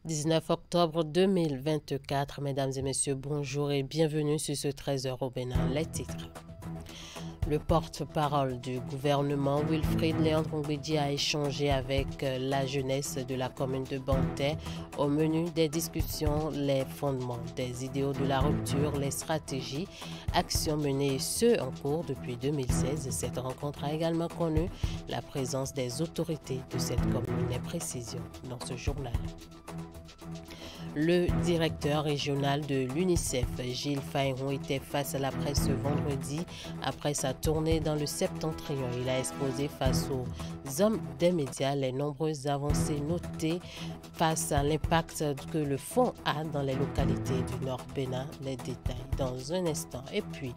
19 octobre 2024. Mesdames et messieurs, bonjour et bienvenue sur ce 13h au Bénin. Les titres. Le porte-parole du gouvernement, Wilfrid Léandre Ngwedji, a échangé avec la jeunesse de la commune de Bantais. Au menu des discussions, les fondements des idéaux de la rupture, les stratégies, actions menées et ceux en cours depuis 2016. Cette rencontre a également connu la présence des autorités de cette commune. Les précisions dans ce journal. Le directeur régional de l'UNICEF, Gilles Faïron, était face à la presse ce vendredi après sa tournée dans le Septentrion. Il a exposé face aux hommes des médias les nombreuses avancées notées face à l'impact que le fonds a dans les localités du Nord Bénin. Les détails dans un instant. Et puis,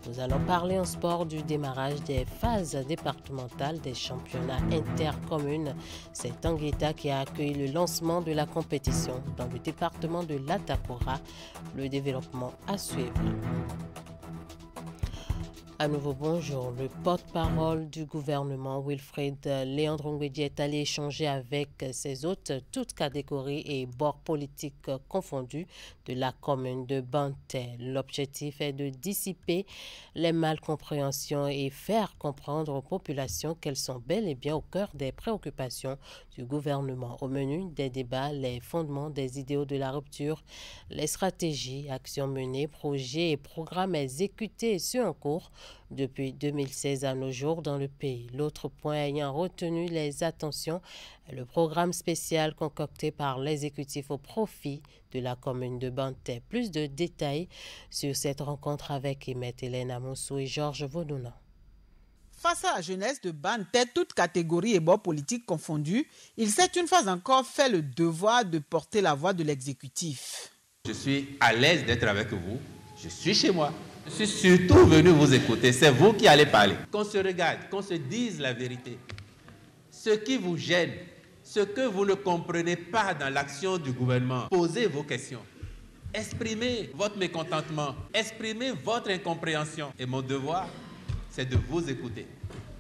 nous allons parler en sport du démarrage des phases départementales des championnats intercommunes. C'est Tangueta qui a accueilli le lancement de la compétition dans le département de l'Atapora. Le développement à suivre. À nouveau, bonjour. Le porte-parole du gouvernement, Wilfrid Léandre Ngwedji, est allé échanger avec ses hôtes, toutes catégories et bords politiques confondus, de la commune de Bantais. L'objectif est de dissiper les malcompréhensions et faire comprendre aux populations qu'elles sont bel et bien au cœur des préoccupations du gouvernement. Au menu des débats, les fondements des idéaux de la rupture, les stratégies, actions menées, projets et programmes exécutés et ceux en cours depuis 2016 à nos jours dans le pays. L'autre point ayant retenu les attentions, le programme spécial concocté par l'exécutif au profit de la commune de Bantais. Plus de détails sur cette rencontre avec Hélène Amoussou et Georges Vaudounan. Face à la jeunesse de Bantais, toutes catégories et bords politiques confondus, il s'est une fois encore fait le devoir de porter la voix de l'exécutif. Je suis à l'aise d'être avec vous, je suis chez moi. Je suis surtout venu vous écouter, c'est vous qui allez parler. Qu'on se regarde, qu'on se dise la vérité. Ce qui vous gêne, ce que vous ne comprenez pas dans l'action du gouvernement, posez vos questions. Exprimez votre mécontentement, exprimez votre incompréhension. Et mon devoir, c'est de vous écouter.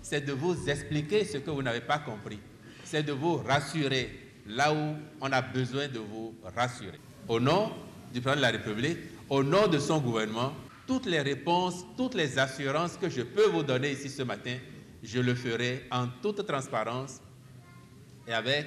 C'est de vous expliquer ce que vous n'avez pas compris. C'est de vous rassurer là où on a besoin de vous rassurer. Au nom du président de la République, au nom de son gouvernement, toutes les réponses, toutes les assurances que je peux vous donner ici ce matin, je le ferai en toute transparence et avec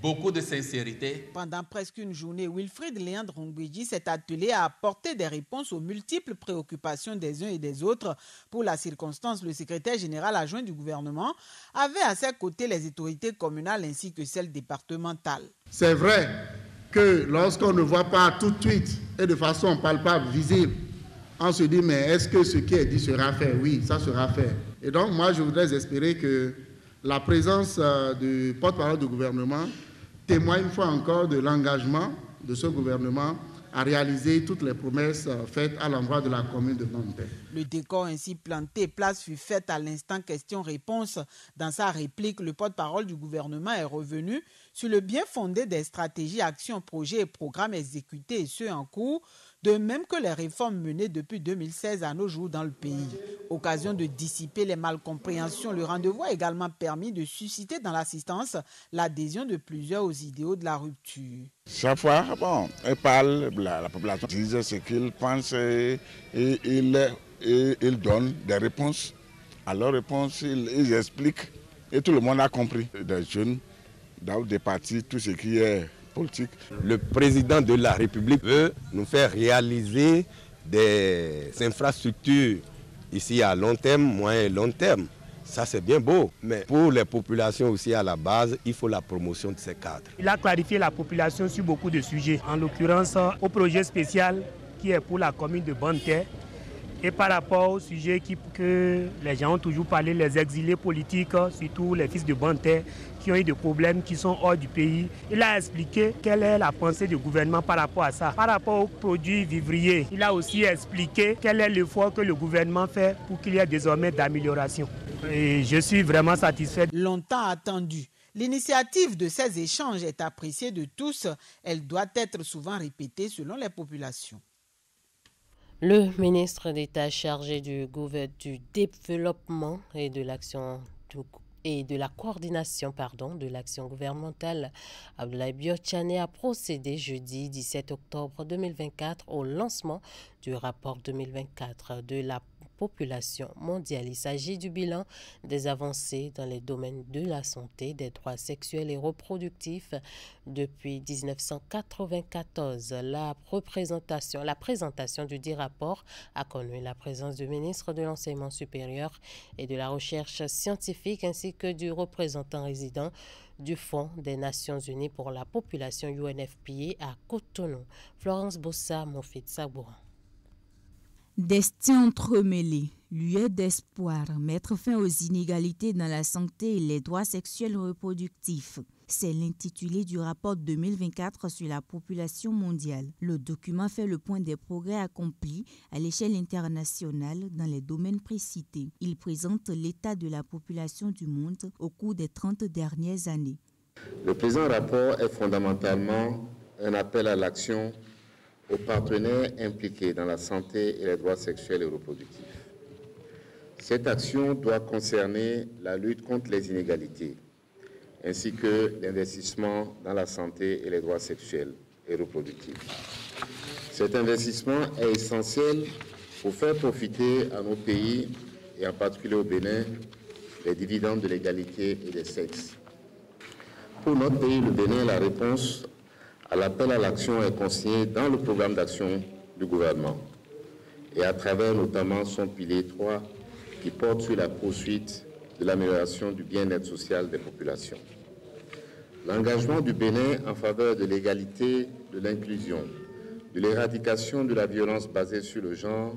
beaucoup de sincérité. Pendant presque une journée, Wilfrid Léandre Ngwedji s'est attelé à apporter des réponses aux multiples préoccupations des uns et des autres. Pour la circonstance, le secrétaire général adjoint du gouvernement avait à ses côtés les autorités communales ainsi que celles départementales. C'est vrai que lorsqu'on ne voit pas tout de suite et de façon palpable, visible, on se dit, mais est-ce que ce qui est dit sera fait? Oui, ça sera fait. Et donc, moi, je voudrais espérer que la présence du porte-parole du gouvernement témoigne une fois encore de l'engagement de ce gouvernement à réaliser toutes les promesses faites à l'endroit de la commune de Bantais. Le décor ainsi planté, place fut faite à l'instant question-réponse. Dans sa réplique, le porte-parole du gouvernement est revenu sur le bien fondé des stratégies, actions, projets et programmes exécutés et ceux en cours, de même que les réformes menées depuis 2016 à nos jours dans le pays. Occasion de dissiper les malcompréhensions, le rendez-vous a également permis de susciter dans l'assistance l'adhésion de plusieurs aux idéaux de la rupture. Chaque fois, on parle, la population dit ce qu'il pense et il donne des réponses. À leurs réponses, ils expliquent et tout le monde a compris. Des jeunes, des partis, tout ce qui est politique. Le président de la République veut nous faire réaliser des infrastructures ici à long terme, moyen et long terme. Ça, c'est bien beau, mais pour les populations aussi à la base, il faut la promotion de ces cadres. Il a clarifié la population sur beaucoup de sujets, en l'occurrence au projet spécial qui est pour la commune de Bantais et par rapport au sujet que les gens ont toujours parlé, les exilés politiques, surtout les fils de Bantais, qui ont eu des problèmes, qui sont hors du pays. Il a expliqué quelle est la pensée du gouvernement par rapport à ça. Par rapport aux produits vivriers, il a aussi expliqué quel est l'effort que le gouvernement fait pour qu'il y ait désormais d'amélioration. Et je suis vraiment satisfait. Longtemps attendu. L'initiative de ces échanges est appréciée de tous. Elle doit être souvent répétée selon les populations. Le ministre d'État chargé du développement et de l'action et de la coordination de l'action gouvernementale. Abdoulaye Biotchane a procédé jeudi 17 octobre 2024 au lancement du rapport 2024 de la population mondiale. Il s'agit du bilan des avancées dans les domaines de la santé, des droits sexuels et reproductifs depuis 1994. La présentation du dit rapport a connu la présence du ministre de l'Enseignement supérieur et de la Recherche scientifique ainsi que du représentant résident du Fonds des Nations Unies pour la population UNFPA à Cotonou. Florence Bossa, Mofit Sabouran. Destin entremêlé, lueur d'espoir, mettre fin aux inégalités dans la santé et les droits sexuels reproductifs. C'est l'intitulé du rapport 2024 sur la population mondiale. Le document fait le point des progrès accomplis à l'échelle internationale dans les domaines précités. Il présente l'état de la population du monde au cours des 30 dernières années. Le présent rapport est fondamentalement un appel à l'action aux partenaires impliqués dans la santé et les droits sexuels et reproductifs. Cette action doit concerner la lutte contre les inégalités, ainsi que l'investissement dans la santé et les droits sexuels et reproductifs. Cet investissement est essentiel pour faire profiter à nos pays, et en particulier au Bénin, les dividendes de l'égalité et des sexes. Pour notre pays, le Bénin, la réponse à l'appel à l'action est consignée dans le programme d'action du gouvernement et à travers notamment son pilier 3 qui porte sur la poursuite de l'amélioration du bien-être social des populations. L'engagement du Bénin en faveur de l'égalité, de l'inclusion, de l'éradication de la violence basée sur le genre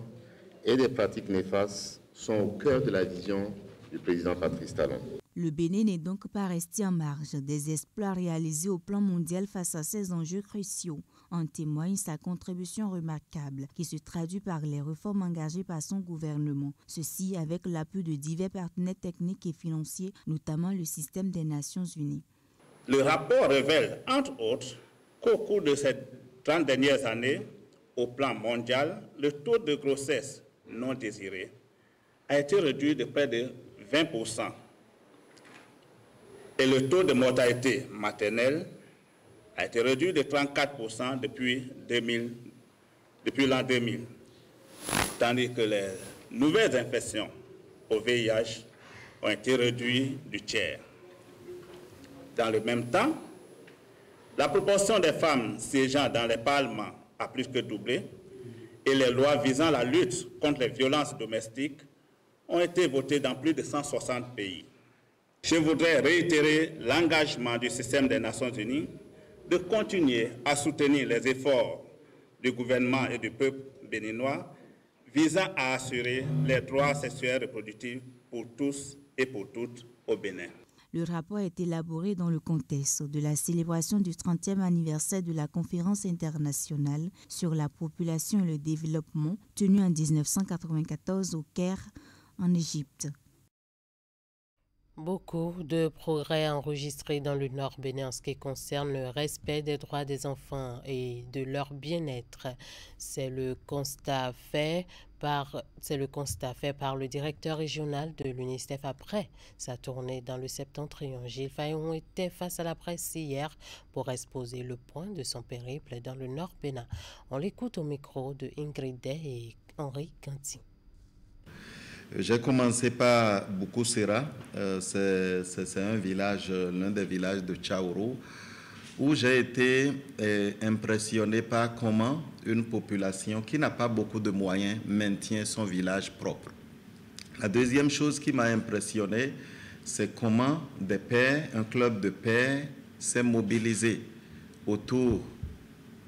et des pratiques néfastes sont au cœur de la vision du président Patrice Talon. Le Bénin n'est donc pas resté en marge des exploits réalisés au plan mondial face à ces enjeux cruciaux. En témoigne sa contribution remarquable qui se traduit par les réformes engagées par son gouvernement. Ceci avec l'appui de divers partenaires techniques et financiers, notamment le système des Nations Unies. Le rapport révèle, entre autres, qu'au cours de ces 30 dernières années, au plan mondial, le taux de grossesse non désirée a été réduit de près de 20%. Et le taux de mortalité maternelle a été réduit de 34% depuis l'an 2000, tandis que les nouvelles infections au VIH ont été réduites du tiers. Dans le même temps, la proportion des femmes siégeant dans les parlements a plus que doublé et les lois visant la lutte contre les violences domestiques ont été votées dans plus de 160 pays. Je voudrais réitérer l'engagement du système des Nations Unies de continuer à soutenir les efforts du gouvernement et du peuple béninois visant à assurer les droits sexuels et reproductifs pour tous et pour toutes au Bénin. Le rapport est élaboré dans le contexte de la célébration du 30e anniversaire de la conférence internationale sur la population et le développement tenue en 1994 au Caire, en Égypte. Beaucoup de progrès enregistrés dans le Nord Bénin en ce qui concerne le respect des droits des enfants et de leur bien-être. C'est le constat fait par le directeur régional de l'UNICEF après sa tournée dans le Septentrion. Gilles Fayon était face à la presse hier pour exposer le point de son périple dans le Nord Bénin. On l'écoute au micro de Ingrid Day et Henri Ganti. J'ai commencé par Bukusera, c'est un village, l'un des villages de Tchaourou, où j'ai été impressionné par comment une population qui n'a pas beaucoup de moyens maintient son village propre. La deuxième chose qui m'a impressionné, c'est comment des pères, un club de pères s'est mobilisé autour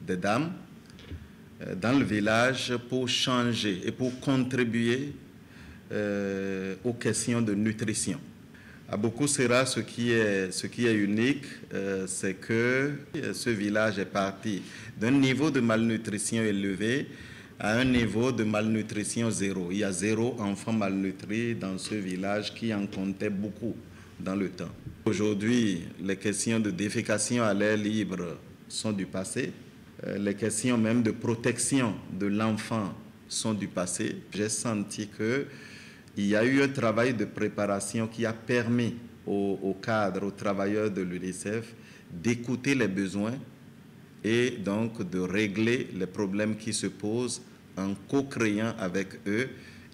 des dames dans le village pour changer et pour contribuer aux questions de nutrition. À Bukusera, ce qui est unique, c'est que ce village est parti d'un niveau de malnutrition élevé à un niveau de malnutrition zéro. Il y a 0 enfant malnutri dans ce village qui en comptait beaucoup dans le temps. Aujourd'hui, les questions de défécation à l'air libre sont du passé. Les questions même de protection de l'enfant sont du passé. J'ai senti qu'il y a eu un travail de préparation qui a permis aux cadres, aux travailleurs de l'UNICEF d'écouter les besoins et donc de régler les problèmes qui se posent en co-créant avec eux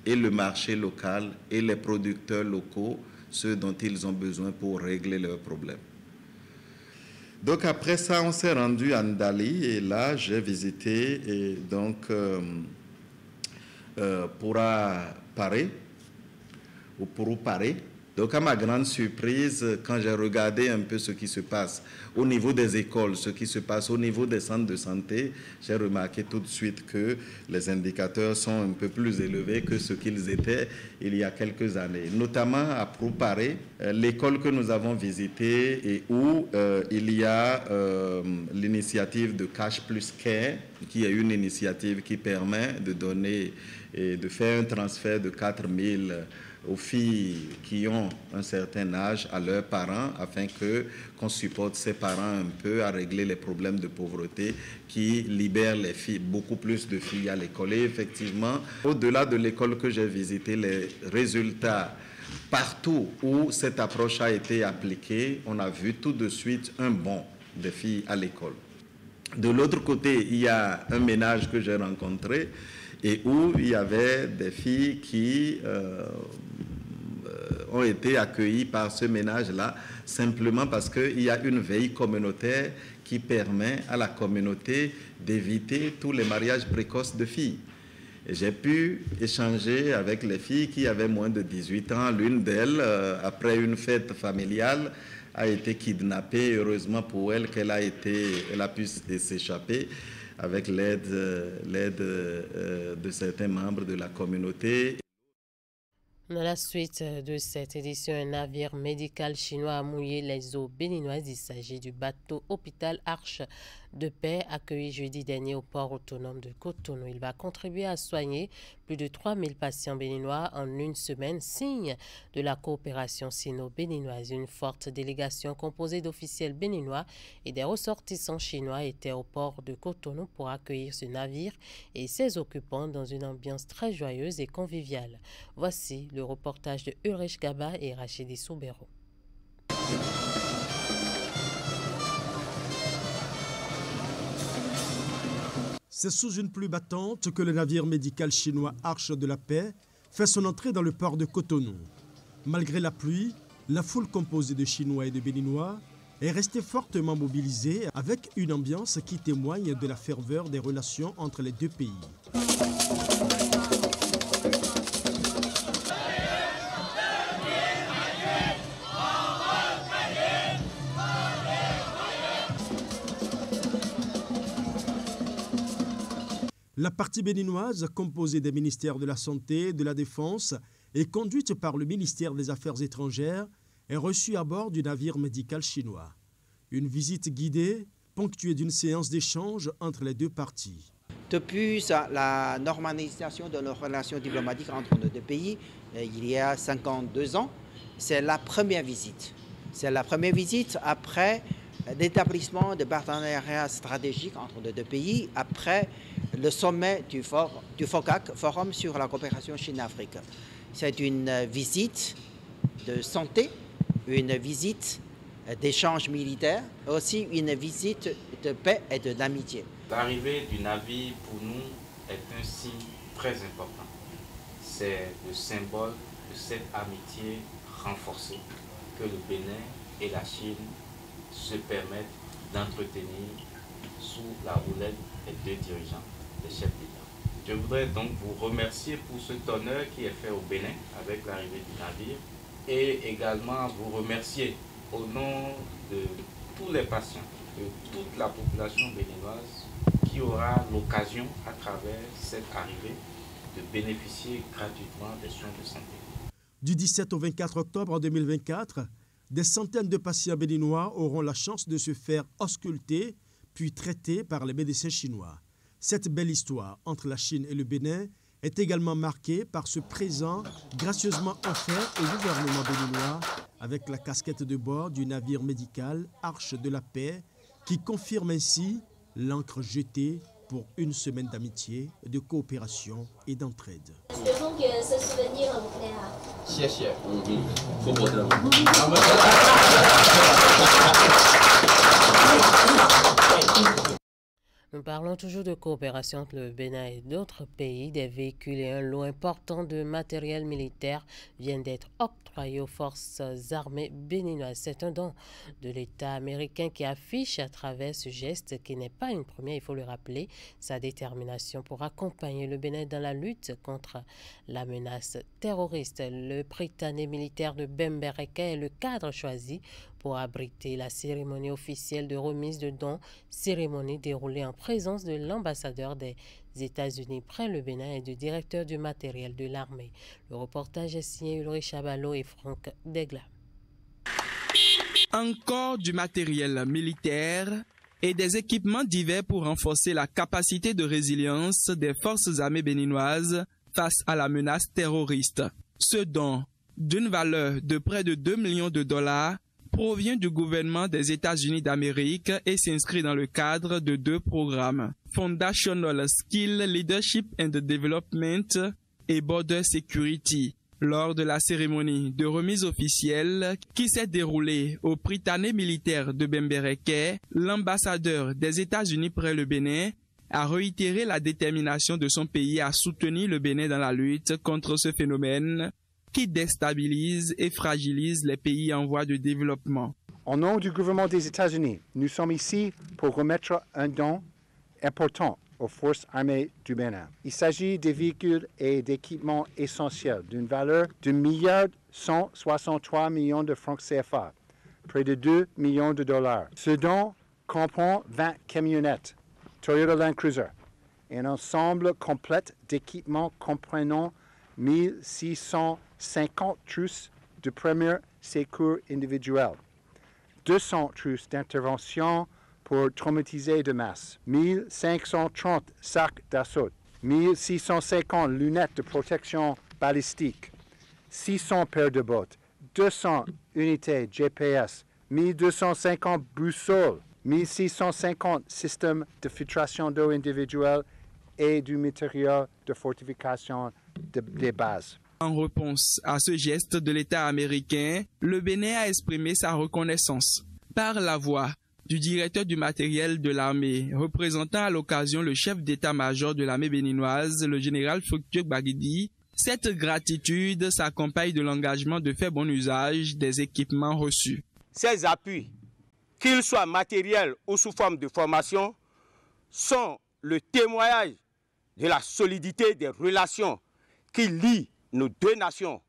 et le marché local et les producteurs locaux, ceux dont ils ont besoin pour régler leurs problèmes. Donc après ça, on s'est rendu à Ndali et là, j'ai visité et donc Pourparé. Donc à ma grande surprise, quand j'ai regardé un peu ce qui se passe au niveau des écoles, ce qui se passe au niveau des centres de santé, j'ai remarqué tout de suite que les indicateurs sont un peu plus élevés que ce qu'ils étaient il y a quelques années. Notamment à Pourparé, l'école que nous avons visitée et où il y a l'initiative de Cash Plus Care, qui est une initiative qui permet de donner et de faire un transfert de 4 000 aux filles qui ont un certain âge à leurs parents afin qu'on supporte ces parents un peu à régler les problèmes de pauvreté qui libèrent les filles, beaucoup plus de filles à l'école. Et effectivement, au-delà de l'école que j'ai visitée, les résultats partout où cette approche a été appliquée, on a vu tout de suite un bond des filles à l'école. De l'autre côté, il y a un ménage que j'ai rencontré et où il y avait des filles qui ont été accueillies par ce ménage-là simplement parce qu'il y a une veille communautaire qui permet à la communauté d'éviter tous les mariages précoces de filles. J'ai pu échanger avec les filles qui avaient moins de 18 ans. L'une d'elles, après une fête familiale, a été kidnappée. Heureusement pour elle qu'elle a pu s'échapper avec l'aide de certains membres de la communauté. Dans la suite de cette édition, un navire médical chinois a mouillé les eaux béninoises. Il s'agit du bateau hôpital Arche de Paix, accueilli jeudi dernier au port autonome de Cotonou. Il va contribuer à soigner plus de 3000 patients béninois en une semaine, signe de la coopération sino-béninoise. Une forte délégation composée d'officiels béninois et des ressortissants chinois était au port de Cotonou pour accueillir ce navire et ses occupants dans une ambiance très joyeuse et conviviale. Voici le reportage de Ulrich Gaba et Rachidi Soubero. C'est sous une pluie battante que le navire médical chinois Arche de la Paix fait son entrée dans le port de Cotonou. Malgré la pluie, la foule composée de Chinois et de Béninois est restée fortement mobilisée avec une ambiance qui témoigne de la ferveur des relations entre les deux pays. La partie béninoise, composée des ministères de la Santé, de la Défense et conduite par le ministère des Affaires étrangères, est reçue à bord du navire médical chinois. Une visite guidée, ponctuée d'une séance d'échange entre les deux parties. Depuis la normalisation de nos relations diplomatiques entre nos deux pays, il y a 52 ans, c'est la première visite. C'est la première visite après l'établissement de partenariats stratégiques entre nos deux pays, après le sommet du FOCAC, Forum sur la coopération Chine-Afrique. C'est une visite de santé, une visite d'échange militaire, aussi une visite de paix et d'amitié. L'arrivée du navire pour nous est un signe très important. C'est le symbole de cette amitié renforcée que le Bénin et la Chine se permettent d'entretenir sous la houlette des deux dirigeants, des chefs d'État. Je voudrais donc vous remercier pour cet honneur qui est fait au Bénin avec l'arrivée du navire et également vous remercier au nom de tous les patients, de toute la population béninoise qui aura l'occasion à travers cette arrivée de bénéficier gratuitement des soins de santé. Du 17 au 24 octobre 2024, des centaines de patients béninois auront la chance de se faire ausculter puis traiter par les médecins chinois. Cette belle histoire entre la Chine et le Bénin est également marquée par ce présent gracieusement offert au gouvernement béninois avec la casquette de bord du navire médical Arche de la Paix qui confirme ainsi l'encre jetée pour une semaine d'amitié, de coopération et d'entraide. Espérons que ce souvenir vous plaira. Nous parlons toujours de coopération entre le Bénin et d'autres pays. Des véhicules et un lot important de matériel militaire viennent d'être octroyés aux forces armées béninoises. C'est un don de l'État américain qui affiche à travers ce geste, qui n'est pas une première, il faut le rappeler, sa détermination pour accompagner le Bénin dans la lutte contre la menace terroriste. Le Prytanée militaire de Bembereke est le cadre choisi pour abriter la cérémonie officielle de remise de dons, cérémonie déroulée en présence de l'ambassadeur des États-Unis près le Bénin et du directeur du matériel de l'armée. Le reportage est signé Ulrich Chabalo et Franck Degla. Encore du matériel militaire et des équipements divers pour renforcer la capacité de résilience des forces armées béninoises face à la menace terroriste. Ce don, d'une valeur de près de 2 millions de dollars, provient du gouvernement des États-Unis d'Amérique et s'inscrit dans le cadre de 2 programmes, Foundational Skill Leadership and Development et Border Security. Lors de la cérémonie de remise officielle qui s'est déroulée au Prytanée militaire de Bembereke, l'ambassadeur des États-Unis près le Bénin a réitéré la détermination de son pays à soutenir le Bénin dans la lutte contre ce phénomène qui déstabilise et fragilise les pays en voie de développement. Au nom du gouvernement des États-Unis, nous sommes ici pour remettre un don important aux forces armées du Bénin. Il s'agit des véhicules et d'équipements essentiels d'une valeur de 1,163 milliards de francs CFA, près de 2 millions de dollars. Ce don comprend 20 camionnettes Toyota Land Cruiser et un ensemble complet d'équipements comprenant 1650 trousses de premier secours individuel, 200 trousses d'intervention pour traumatiser de masse, 1530 sacs d'assaut, 1650 lunettes de protection balistique, 600 paires de bottes, 200 unités GPS, 1250 boussoles, 1650 systèmes de filtration d'eau individuelle et du matériel de fortification des bases. En réponse à ce geste de l'État américain, le Bénin a exprimé sa reconnaissance par la voix du directeur du matériel de l'armée, représentant à l'occasion le chef d'état-major de l'armée béninoise, le général Fructueux Baguidi. Cette gratitude s'accompagne de l'engagement de faire bon usage des équipements reçus. Ces appuis, qu'ils soient matériels ou sous forme de formation, sont le témoignage de la solidité des relations qui lient nos 2 nations.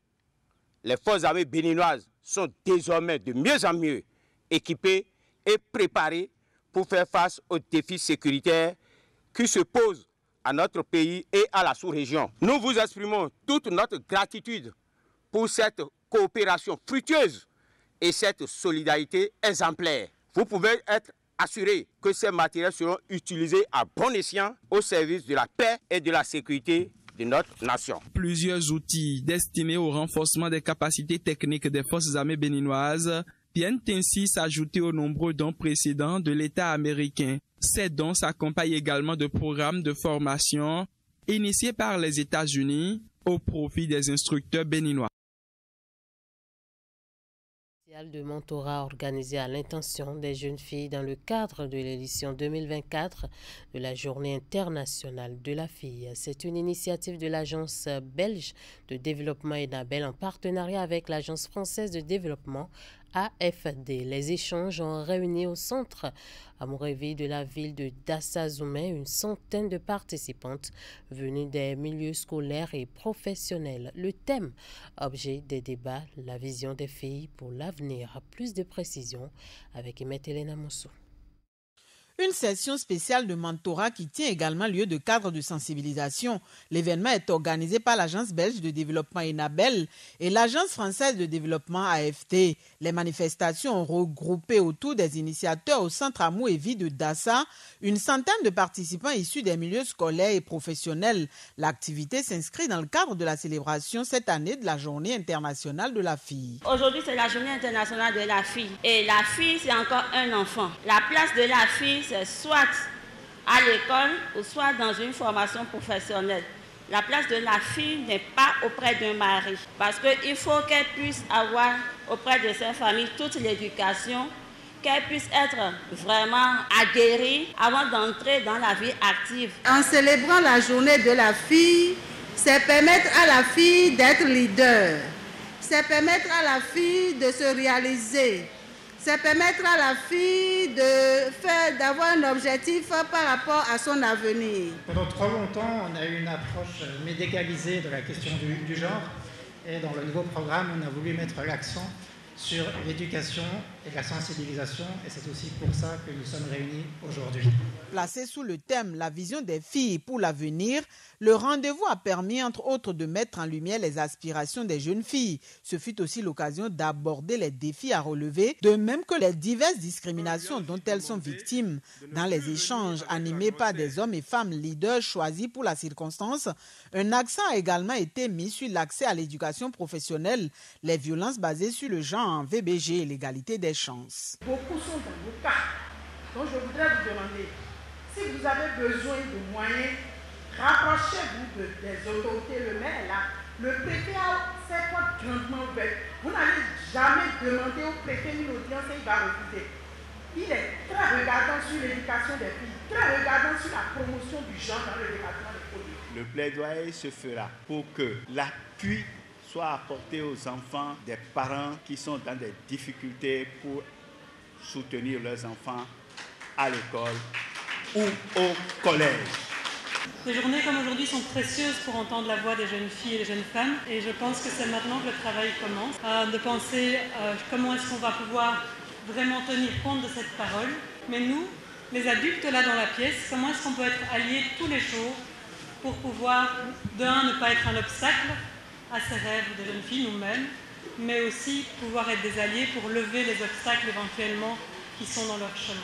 Les forces armées béninoises sont désormais de mieux en mieux équipées et préparées pour faire face aux défis sécuritaires qui se posent à notre pays et à la sous-région. Nous vous exprimons toute notre gratitude pour cette coopération fructueuse et cette solidarité exemplaire. Vous pouvez être assurés que ces matériels seront utilisés à bon escient au service de la paix et de la sécurité de notre nation. Plusieurs outils destinés au renforcement des capacités techniques des forces armées béninoises viennent ainsi s'ajouter aux nombreux dons précédents de l'État américain. Ces dons s'accompagnent également de programmes de formation initiés par les États-Unis au profit des instructeurs béninois. De mentorat organisé à l'intention des jeunes filles dans le cadre de l'édition 2024 de la Journée internationale de la fille. C'est une initiative de l'Agence belge de développement ENABEL en partenariat avec l'Agence française de développement AFD. Les échanges ont réuni au centre Amourévi de la ville de Dassa-Zoumé une centaine de participantes venues des milieux scolaires et professionnels. Le thème, objet des débats, la vision des filles pour l'avenir. Plus de précisions avec Emet Elena Moussou. Une session spéciale de mentorat qui tient également lieu de cadre de sensibilisation. L'événement est organisé par l'Agence belge de développement ENABEL et l'Agence française de développement AFD. Les manifestations ont regroupé autour des initiateurs au centre Amourévi de Dassa une centaine de participants issus des milieux scolaires et professionnels. L'activité s'inscrit dans le cadre de la célébration cette année de la Journée internationale de la fille. Aujourd'hui, c'est la Journée internationale de la fille. Et la fille, c'est encore un enfant. La place de la fille, c'est soit à l'école ou soit dans une formation professionnelle. La place de la fille n'est pas auprès d'un mari parce qu'il faut qu'elle puisse avoir auprès de sa famille toute l'éducation, qu'elle puisse être vraiment aguerrie avant d'entrer dans la vie active. En célébrant la journée de la fille, c'est permettre à la fille d'être leader, c'est permettre à la fille de se réaliser, c'est permettre à la fille d'avoir un objectif par rapport à son avenir. Pendant trop longtemps, on a eu une approche médicalisée de la question du genre. Et dans le nouveau programme, on a voulu mettre l'accent sur l'éducation et la sensibilisation. Et c'est aussi pour ça que nous sommes réunis aujourd'hui. Placé sous le thème « La vision des filles pour l'avenir », le rendez-vous a permis, entre autres, de mettre en lumière les aspirations des jeunes filles. Ce fut aussi l'occasion d'aborder les défis à relever, de même que les diverses discriminations dont elles sont victimes. Dans les échanges animés par des hommes et femmes leaders choisis pour la circonstance, un accent a également été mis sur l'accès à l'éducation professionnelle, les violences basées sur le genre en VBG et l'égalité des chances. Beaucoup sont dans vos cas. Donc je voudrais vous demander, si vous avez besoin de moyens, rapprochez-vous des autorités. Le maire est là. Le préfet a ses portes grandement ouvertes. Vous n'allez jamais demander au préfet une audience et il va refuser. Il est très regardant sur l'éducation des filles, très regardant sur la promotion du genre dans le département des politiques. Le plaidoyer se fera pour que l'appui soit apporté aux enfants des parents qui sont dans des difficultés pour soutenir leurs enfants à l'école ou au collège. Des journées comme aujourd'hui sont précieuses pour entendre la voix des jeunes filles et des jeunes femmes et je pense que c'est maintenant que le travail commence, de penser comment est-ce qu'on va pouvoir vraiment tenir compte de cette parole. Mais nous, les adultes là dans la pièce, comment est-ce qu'on peut être alliés tous les jours pour pouvoir, ne pas être un obstacle à ces rêves des jeunes filles nous-mêmes, mais aussi pouvoir être des alliés pour lever les obstacles éventuellement qui sont dans leur chemin.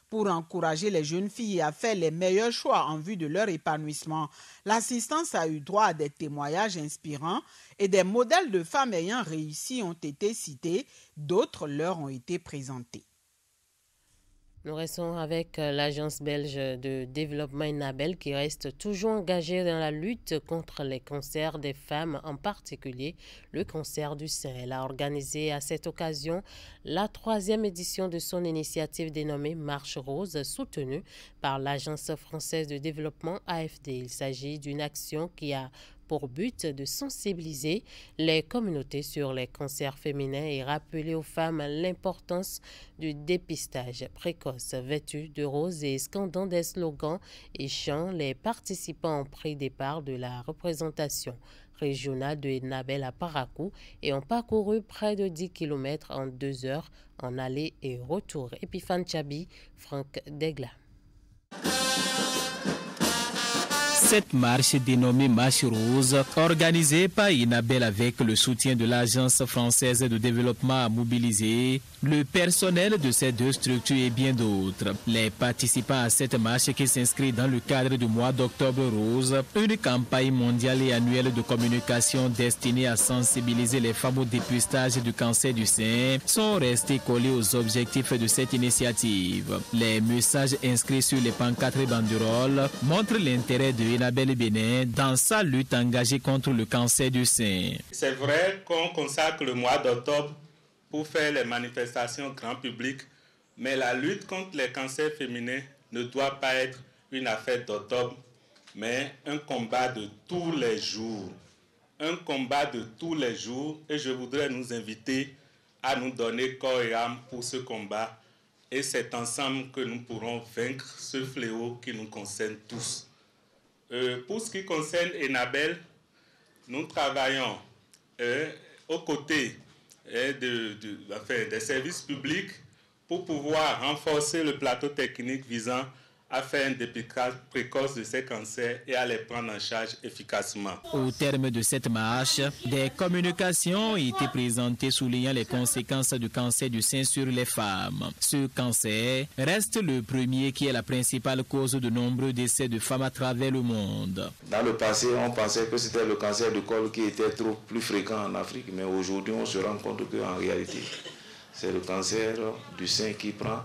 Pour encourager les jeunes filles à faire les meilleurs choix en vue de leur épanouissement, l'assistance a eu droit à des témoignages inspirants et des modèles de femmes ayant réussi ont été cités, d'autres leur ont été présentés. Nous restons avec l'agence belge de développement Enabel qui reste toujours engagée dans la lutte contre les cancers des femmes, en particulier le cancer du sein. Elle a organisé à cette occasion la 3e édition de son initiative dénommée Marche Rose, soutenue par l'Agence française de développement AFD. Il s'agit d'une action qui a pour but de sensibiliser les communautés sur les cancers féminins et rappeler aux femmes l'importance du dépistage précoce. Vêtus de rose et scandant des slogans et chants, les participants ont pris des parts de la représentation régionale de Enabel à Parakou et ont parcouru près de 10 km en 2 heures en aller et retour. Epiphane Chabi, Franck Degla. Cette marche dénommée Marche Rose, organisée par Enabel avec le soutien de l'Agence française de développement, a mobilisé le personnel de ces 2 structures et bien d'autres. Les participants à cette marche qui s'inscrit dans le cadre du mois d'Octobre Rose, une campagne mondiale et annuelle de communication destinée à sensibiliser les femmes au dépistage du cancer du sein, sont restés collés aux objectifs de cette initiative. Les messages inscrits sur les pancartes et banderoles montrent l'intérêt de Enabel Bénin dans sa lutte engagée contre le cancer du sein. C'est vrai qu'on consacre le mois d'octobre pour faire les manifestations grand public, mais la lutte contre les cancers féminins ne doit pas être une affaire d'octobre, mais un combat de tous les jours. Un combat de tous les jours, et je voudrais nous inviter à nous donner corps et âme pour ce combat, et c'est ensemble que nous pourrons vaincre ce fléau qui nous concerne tous. Pour ce qui concerne Enabel, nous travaillons aux côtés des services publics pour pouvoir renforcer le plateau technique visant à faire un dépistage précoce de ces cancers et à les prendre en charge efficacement. Au terme de cette marche, des communications ont été présentées soulignant les conséquences du cancer du sein sur les femmes. Ce cancer reste le premier qui est la principale cause de nombreux décès de femmes à travers le monde. Dans le passé, on pensait que c'était le cancer du col qui était plus fréquent en Afrique, mais aujourd'hui, on se rend compte qu'en réalité, c'est le cancer du sein qui prend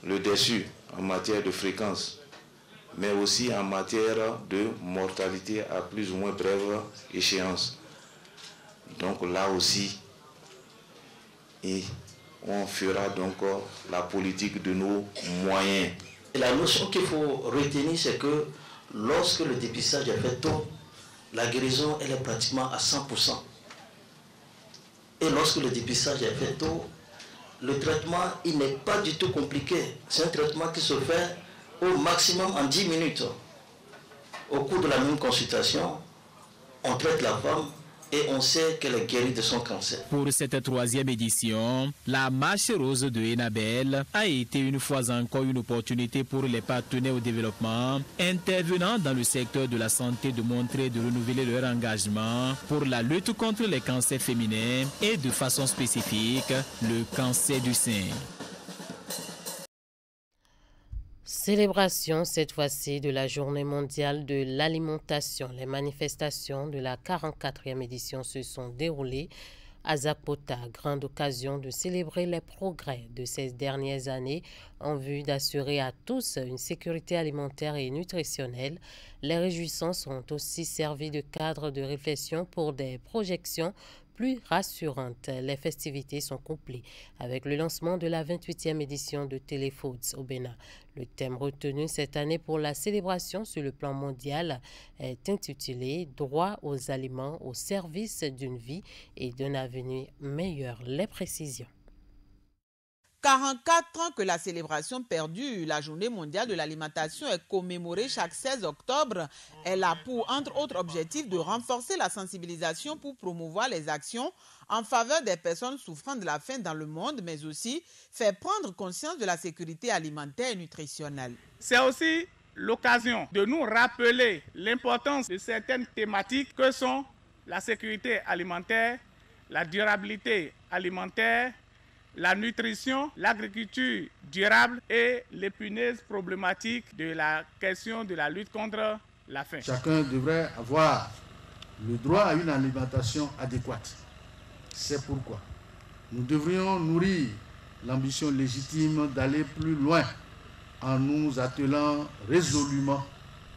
le dessus en matière de fréquence mais aussi en matière de mortalité à plus ou moins brève échéance. Donc là aussi, et on fera donc la politique de nos moyens. Et la notion qu'il faut retenir, c'est que lorsque le dépistage est fait tôt, la guérison elle est pratiquement à 100%. Et lorsque le dépistage est fait tôt, le traitement il n'est pas du tout compliqué. C'est un traitement qui se fait au maximum en 10 minutes. Au cours de la même consultation, on traite la femme et on sait qu'elle est guérie de son cancer. Pour cette 3e édition, la marche rose de Enabel a été une fois encore une opportunité pour les partenaires au développement intervenant dans le secteur de la santé de montrer et de renouveler leur engagement pour la lutte contre les cancers féminins et de façon spécifique le cancer du sein. Célébration cette fois-ci de la Journée mondiale de l'alimentation. Les manifestations de la 44e édition se sont déroulées à Zapota, grande occasion de célébrer les progrès de ces dernières années en vue d'assurer à tous une sécurité alimentaire et nutritionnelle. Les réjouissances ont aussi servi de cadre de réflexion pour des projections plus rassurantes. Les festivités sont complètes avec le lancement de la 28e édition de Téléfoods au Bénin. Le thème retenu cette année pour la célébration sur le plan mondial est intitulé « Droit aux aliments au service d'une vie et d'un avenir meilleur ». Les précisions. 44 ans que la célébration perdue, la Journée mondiale de l'alimentation est commémorée chaque 16 octobre. Elle a pour, entre autres objectifs, de renforcer la sensibilisation pour promouvoir les actions en faveur des personnes souffrant de la faim dans le monde, mais aussi faire prendre conscience de la sécurité alimentaire et nutritionnelle. C'est aussi l'occasion de nous rappeler l'importance de certaines thématiques que sont la sécurité alimentaire, la durabilité alimentaire, la nutrition, l'agriculture durable et l'épineuse problématique de la question de la lutte contre la faim. Chacun devrait avoir le droit à une alimentation adéquate. C'est pourquoi nous devrions nourrir l'ambition légitime d'aller plus loin en nous attelant résolument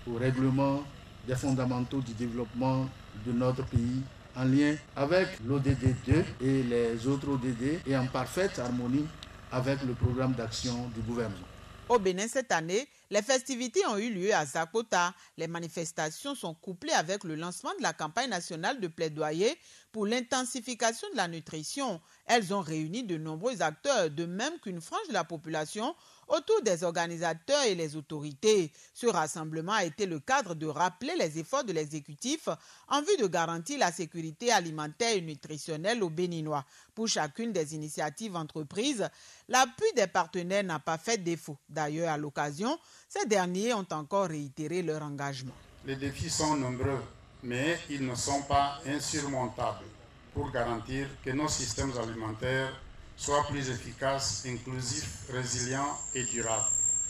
au règlement des fondamentaux du développement de notre pays en lien avec l'ODD 2 et les autres ODD et en parfaite harmonie avec le programme d'action du gouvernement. Au Bénin cette année, les festivités ont eu lieu à Zapota. Les manifestations sont couplées avec le lancement de la campagne nationale de plaidoyer pour l'intensification de la nutrition. Elles ont réuni de nombreux acteurs, de même qu'une frange de la population, autour des organisateurs et les autorités. Ce rassemblement a été le cadre de rappeler les efforts de l'exécutif en vue de garantir la sécurité alimentaire et nutritionnelle aux Béninois. Pour chacune des initiatives entreprises, l'appui des partenaires n'a pas fait défaut. D'ailleurs, à l'occasion, ces derniers ont encore réitéré leur engagement. Les défis sont nombreux, mais ils ne sont pas insurmontables pour garantir que nos systèmes alimentaires soient plus efficaces, inclusifs, résilients et durables.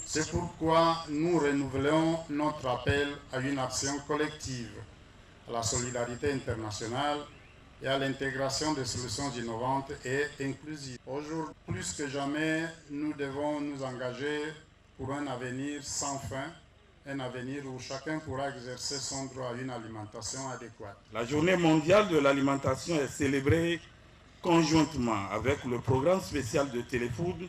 C'est pourquoi nous renouvelons notre appel à une action collective, à la solidarité internationale et à l'intégration des solutions innovantes et inclusives. Aujourd'hui, plus que jamais, nous devons nous engager pour un avenir sans fin, un avenir où chacun pourra exercer son droit à une alimentation adéquate. La Journée mondiale de l'alimentation est célébrée conjointement avec le programme spécial de Téléfood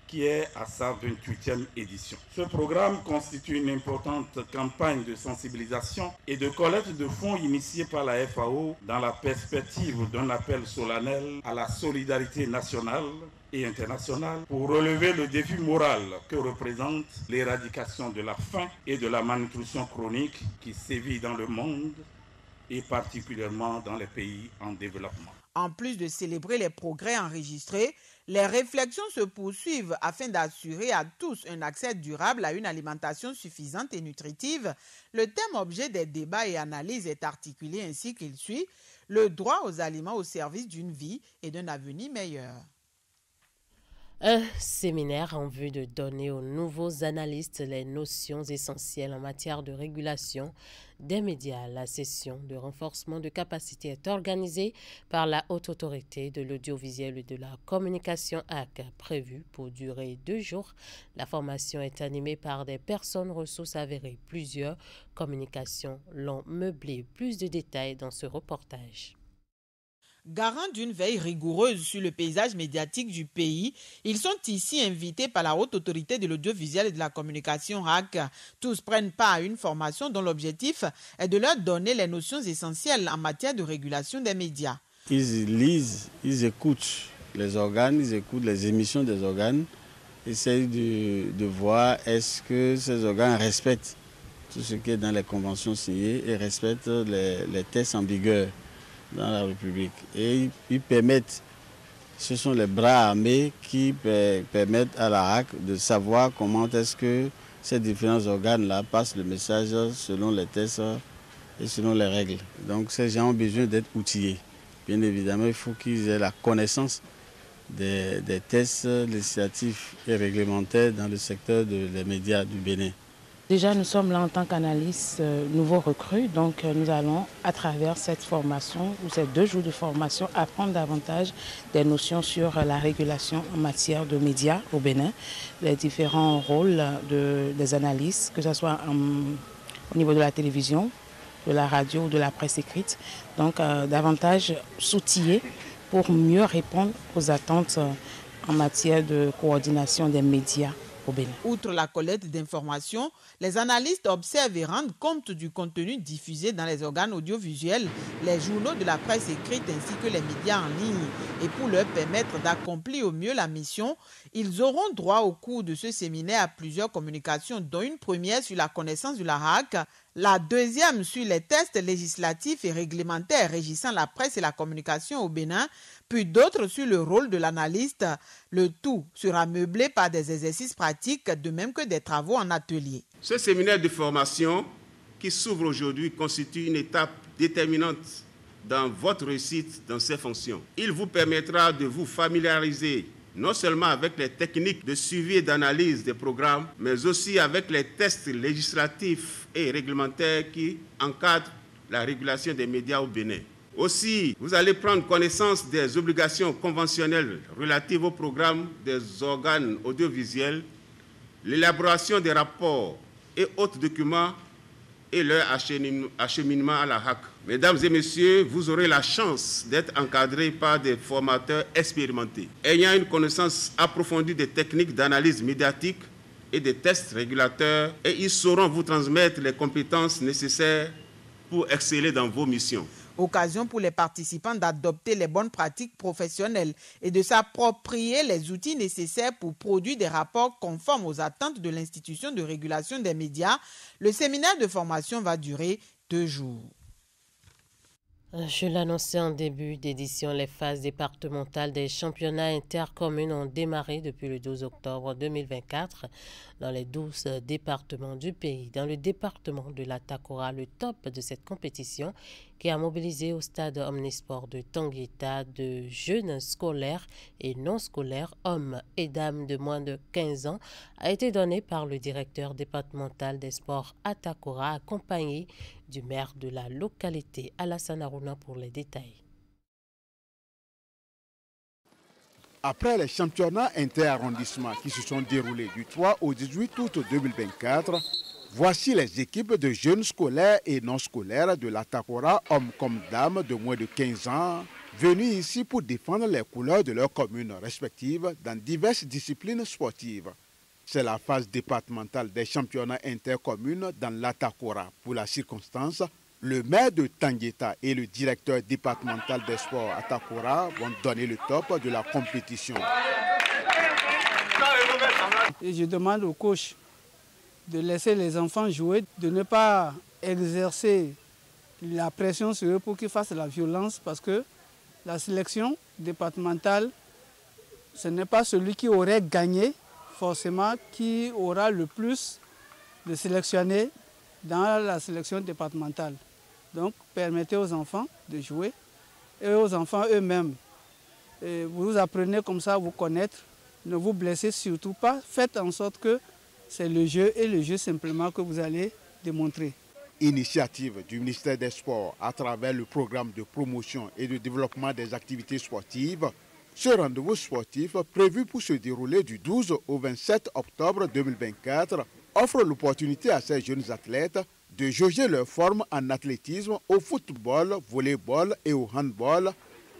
qui est à sa 28e édition. Ce programme constitue une importante campagne de sensibilisation et de collecte de fonds initiée par la FAO dans la perspective d'un appel solennel à la solidarité nationale et internationale pour relever le défi moral que représente l'éradication de la faim et de la malnutrition chronique qui sévit dans le monde et particulièrement dans les pays en développement. En plus de célébrer les progrès enregistrés, les réflexions se poursuivent afin d'assurer à tous un accès durable à une alimentation suffisante et nutritive. Le thème objet des débats et analyses est articulé ainsi qu'il suit: le droit aux aliments au service d'une vie et d'un avenir meilleur. Un séminaire en vue de donner aux nouveaux analystes les notions essentielles en matière de régulation des médias. La session de renforcement de capacité est organisée par la Haute Autorité de l'Audiovisuel et de la Communication AC, prévue pour durer 2 jours. La formation est animée par des personnes ressources avérées. Plusieurs communications l'ont meublée. Plus de détails dans ce reportage. Garant d'une veille rigoureuse sur le paysage médiatique du pays, ils sont ici invités par la Haute Autorité de l'Audiovisuel et de la Communication HAC. Tous prennent part à une formation dont l'objectif est de leur donner les notions essentielles en matière de régulation des médias. Ils lisent, ils écoutent les organes, ils écoutent les émissions des organes, essayent de voir est-ce que ces organes respectent tout ce qui est dans les conventions signées et respectent les textes en vigueur dans la République. Et ils permettent, ce sont les bras armés qui permettent à la HAC de savoir comment est-ce que ces différents organes-là passent le message selon les textes et selon les règles. Donc ces gens ont besoin d'être outillés. Bien évidemment, il faut qu'ils aient la connaissance des textes législatifs et réglementaires dans le secteur des médias du Bénin. Déjà, nous sommes là en tant qu'analystes nouveaux recrues, donc nous allons, à travers cette formation, ou ces 2 jours de formation, apprendre davantage des notions sur la régulation en matière de médias au Bénin, les différents rôles des analystes, que ce soit au niveau de la télévision, de la radio ou de la presse écrite, donc davantage s'outiller pour mieux répondre aux attentes en matière de coordination des médias. Outre la collecte d'informations, les analystes observent et rendent compte du contenu diffusé dans les organes audiovisuels, les journaux de la presse écrite ainsi que les médias en ligne. Et pour leur permettre d'accomplir au mieux la mission, ils auront droit au cours de ce séminaire à plusieurs communications, dont une première sur la connaissance de la HAC, la deuxième sur les textes législatifs et réglementaires régissant la presse et la communication au Bénin, puis d'autres sur le rôle de l'analyste. Le tout sera meublé par des exercices pratiques, de même que des travaux en atelier. Ce séminaire de formation qui s'ouvre aujourd'hui constitue une étape déterminante dans votre réussite dans ces fonctions. Il vous permettra de vous familiariser non seulement avec les techniques de suivi et d'analyse des programmes, mais aussi avec les textes législatifs et réglementaires qui encadrent la régulation des médias au Bénin. Aussi, vous allez prendre connaissance des obligations conventionnelles relatives au programme des organes audiovisuels, l'élaboration des rapports et autres documents et leur acheminement à la HAC. Mesdames et messieurs, vous aurez la chance d'être encadrés par des formateurs expérimentés, ayant une connaissance approfondie des techniques d'analyse médiatique et des tests régulateurs, et ils sauront vous transmettre les compétences nécessaires pour exceller dans vos missions. Occasion pour les participants d'adopter les bonnes pratiques professionnelles et de s'approprier les outils nécessaires pour produire des rapports conformes aux attentes de l'institution de régulation des médias. Le séminaire de formation va durer 2 jours. Je l'annonçais en début d'édition, les phases départementales des championnats intercommunes ont démarré depuis le 12 octobre 2024 dans les 12 départements du pays. Dans le département de la Takora, le top de cette compétition qui a mobilisé au stade omnisport de Tanguita de jeunes scolaires et non scolaires, hommes et dames de moins de 15 ans, a été donné par le directeur départemental des sports à Takora, accompagné du maire de la localité, Alassane Arouna, pour les détails. Après les championnats inter-arrondissements qui se sont déroulés du 3 au 18 août 2024, voici les équipes de jeunes scolaires et non scolaires de la Takora, hommes comme dames de moins de 15 ans, venus ici pour défendre les couleurs de leurs communes respectives dans diverses disciplines sportives. C'est la phase départementale des championnats intercommunes dans la Takora. Pour la circonstance, le maire de Tanguita et le directeur départemental des sports à Takora vont donner le top de la compétition. Et je demande au coach de laisser les enfants jouer, de ne pas exercer la pression sur eux pour qu'ils fassent la violence, parce que la sélection départementale, ce n'est pas celui qui aurait gagné forcément qui aura le plus de sélectionnés dans la sélection départementale. Donc, permettez aux enfants de jouer et aux enfants eux-mêmes. Vous apprenez comme ça à vous connaître Ne vous blessez surtout pas. Faites en sorte que c'est le jeu et le jeu simplement que vous allez démontrer. Initiative du ministère des Sports à travers le programme de promotion et de développement des activités sportives. Ce rendez-vous sportif, prévu pour se dérouler du 12 au 27 octobre 2024, offre l'opportunité à ces jeunes athlètes de jauger leur forme en athlétisme, au football, volleyball et au handball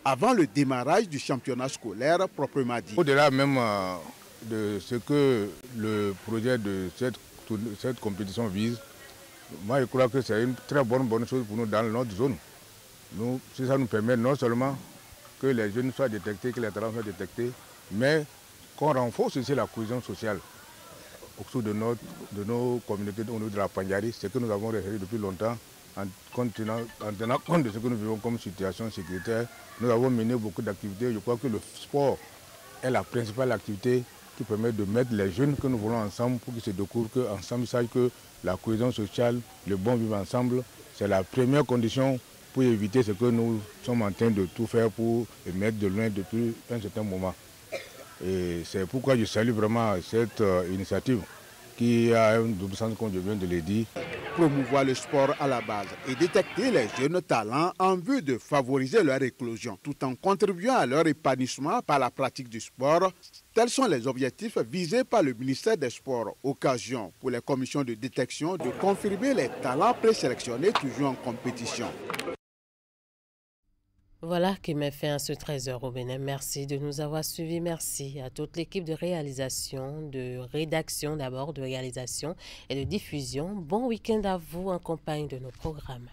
avant le démarrage du championnat scolaire proprement dit. Au-delà même de ce que le projet de cette compétition vise, moi je crois que c'est une très bonne chose pour nous dans notre zone. Si ça nous permet non seulement que les jeunes soient détectés, que les talents soient détectés, mais qu'on renforce aussi la cohésion sociale autour de nos communautés au niveau de la Pandjari, ce que nous avons réalisé depuis longtemps, en tenant compte de ce que nous vivons comme situation sécuritaire. Nous avons mené beaucoup d'activités. Je crois que le sport est la principale activité qui permet de mettre les jeunes que nous voulons ensemble pour qu'ils se découvrent qu'ensemble, ils sachent que la cohésion sociale, le bon vivre ensemble, c'est la première condition pour éviter ce que nous sommes en train de tout faire pour mettre de loin depuis un certain moment. Et c'est pourquoi je salue vraiment cette initiative qui a un double sens, comme je viens de le dire. Promouvoir le sport à la base et détecter les jeunes talents en vue de favoriser leur éclosion, tout en contribuant à leur épanouissement par la pratique du sport. Tels sont les objectifs visés par le ministère des Sports. Occasion pour les commissions de détection de confirmer les talents présélectionnés toujours en compétition. Voilà qui met fin à ce 13h au Bénin. Merci de nous avoir suivis. Merci à toute l'équipe de réalisation, de rédaction d'abord, de réalisation et de diffusion. Bon week-end à vous en compagnie de nos programmes.